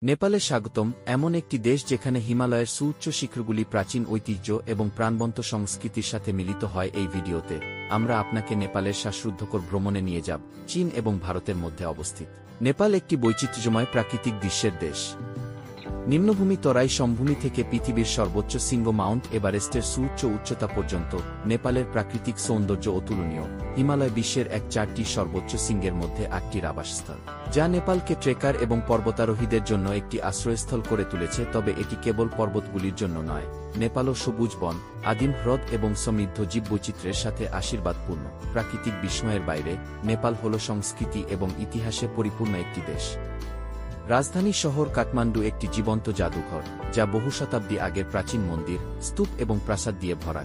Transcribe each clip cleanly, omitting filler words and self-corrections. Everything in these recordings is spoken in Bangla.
নেপালে স্বাগতম, এমন একটি দেশ যেখানে হিমালয়ের সুউচ্চ শিখরগুলি প্রাচীন ঐতিহ্য এবং প্রাণবন্ত সংস্কৃতির সাথে মিলিত হয়। এই ভিডিওতে আমরা আপনাকে নেপালের শ্বাসরুদ্ধকর ভ্রমণে নিয়ে যাব। চীন এবং ভারতের মধ্যে অবস্থিত নেপাল একটি বৈচিত্র্যময় প্রাকৃতিক দৃশ্যের দেশ। নিম্নভূমি তরাই সমভূমি থেকে পৃথিবীর সর্বোচ্চ শৃঙ্গ মাউন্ট এভারেস্টের সুউচ্চ উচ্চতা পর্যন্ত নেপালের প্রাকৃতিক সৌন্দর্য অতুলনীয়। হিমালয় বিশ্বের চারটি সর্বোচ্চ শৃঙ্গের মধ্যে 8টির আবাসস্থল, যা নেপালকে ট্রেকার এবং পর্বতারোহীদের জন্য একটি আশ্রয়স্থল করে তুলেছে। তবে এটি কেবল পর্বতগুলির জন্য নয়, নেপালও সবুজ বন, আদিম হ্রদ এবং সমৃদ্ধ জীববৈচিত্র্যের সাথে আশীর্বাদপূর্ণ। প্রাকৃতিক বিস্ময়ের বাইরে নেপাল হল সংস্কৃতি এবং ইতিহাসে পরিপূর্ণ একটি দেশ। রাজধানী শহর কাঠমান্ডু একটি জীবন্ত জাদুঘর, যা বহু শতাব্দী আগের প্রাচীন মন্দির, স্তূপ এবং প্রাসাদ দিয়ে ভরা।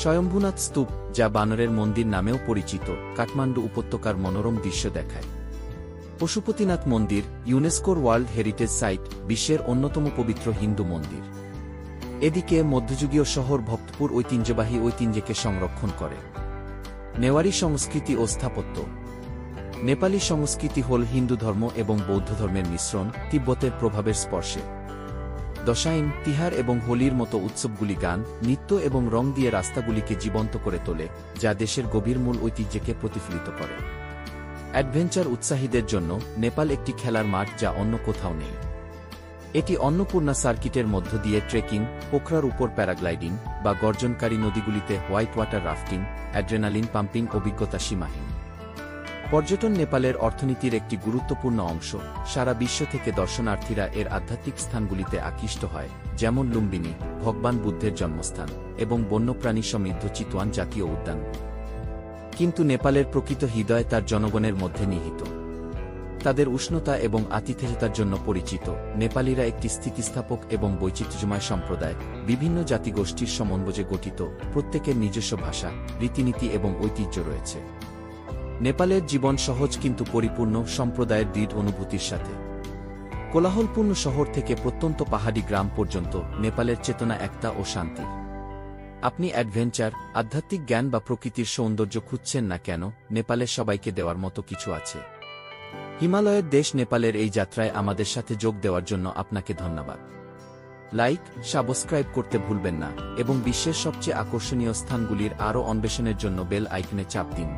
স্বয়ম্ভূনাথ স্তূপ, যা বানরের মন্দির নামেও পরিচিত, কাঠমান্ডু উপত্যকার মনোরম দৃশ্য দেখায়। পশুপতিনাথ মন্দির, ইউনেস্কোর ওয়ার্ল্ড হেরিটেজ সাইট, বিশ্বের অন্যতম পবিত্র হিন্দু মন্দির। এদিকে মধ্যযুগীয় শহর ভক্তপুর ঐতিহ্যবাহী ঐতিহ্যকে সংরক্ষণ করে। নেওয়ারি সংস্কৃতি ও স্থাপত্য। নেপালি সংস্কৃতি হল হিন্দু ধর্ম এবং বৌদ্ধ ধর্মের মিশ্রণ, তিব্বতের প্রভাবের স্পর্শে। দশাইন, তিহার এবং হোলির মতো উৎসবগুলি গান, নৃত্য এবং রং দিয়ে রাস্তাগুলিকে জীবন্ত করে তোলে, যা দেশের গভীর মূল ঐতিহ্যকে প্রতিফলিত করে। অ্যাডভেঞ্চার উৎসাহীদের জন্য নেপাল একটি খেলার মাঠ যা অন্য কোথাও নেই। এটি অন্নপূর্ণা সার্কিটের মধ্য দিয়ে ট্রেকিং, পোখরার উপর প্যারাগ্লাইডিং বা গর্জনকারী নদীগুলিতে white water rafting, adrenaline pumping অভিজ্ঞতা সীমাহীন। পর্যটন নেপালের অর্থনীতির একটি গুরুত্বপূর্ণ অংশ। সারা বিশ্ব থেকে দর্শনার্থীরা এর আধ্যাত্মিক স্থানগুলিতে আকৃষ্ট হয়, যেমন লুম্বিনী, ভগবান বুদ্ধের জন্মস্থান, এবং বন্যপ্রাণী সমৃদ্ধ চিতওয়ান জাতীয় উদ্যান। কিন্তু নেপালের প্রকৃত হৃদয় তার জনগণের মধ্যে নিহিত। তাদের উষ্ণতা এবং আতিথেয়তার জন্য পরিচিত, নেপালিরা একটি স্থিতিস্থাপক এবং বৈচিত্র্যময় সম্প্রদায়, বিভিন্ন জাতিগোষ্ঠীর সমন্বয়ে গঠিত, প্রত্যেকের নিজস্ব ভাষা, রীতিনীতি এবং ঐতিহ্য রয়েছে। নেপালের জীবন সহজ কিন্তু পরিপূর্ণ, সম্প্রদায়ের দৃঢ় অনুভূতির সাথে। কোলাহলপূর্ণ শহর থেকে প্রত্যন্ত পাহাড়ি গ্রাম পর্যন্ত নেপালের চেতনা একতা ও শান্তির। আপনি অ্যাডভেঞ্চার, আধ্যাত্মিক জ্ঞান বা প্রকৃতির সৌন্দর্য খুঁজছেন না কেন, নেপালের সবাইকে দেওয়ার মতো কিছু আছে। হিমালয়ের দেশ নেপালের এই যাত্রায় আমাদের সাথে যোগ দেওয়ার জন্য আপনাকে ধন্যবাদ। লাইক, সাবস্ক্রাইব করতে ভুলবেন না এবং বিশ্বের সবচেয়ে আকর্ষণীয় স্থানগুলির আরও অন্বেষণের জন্য বেল আইকনে চাপ দিন।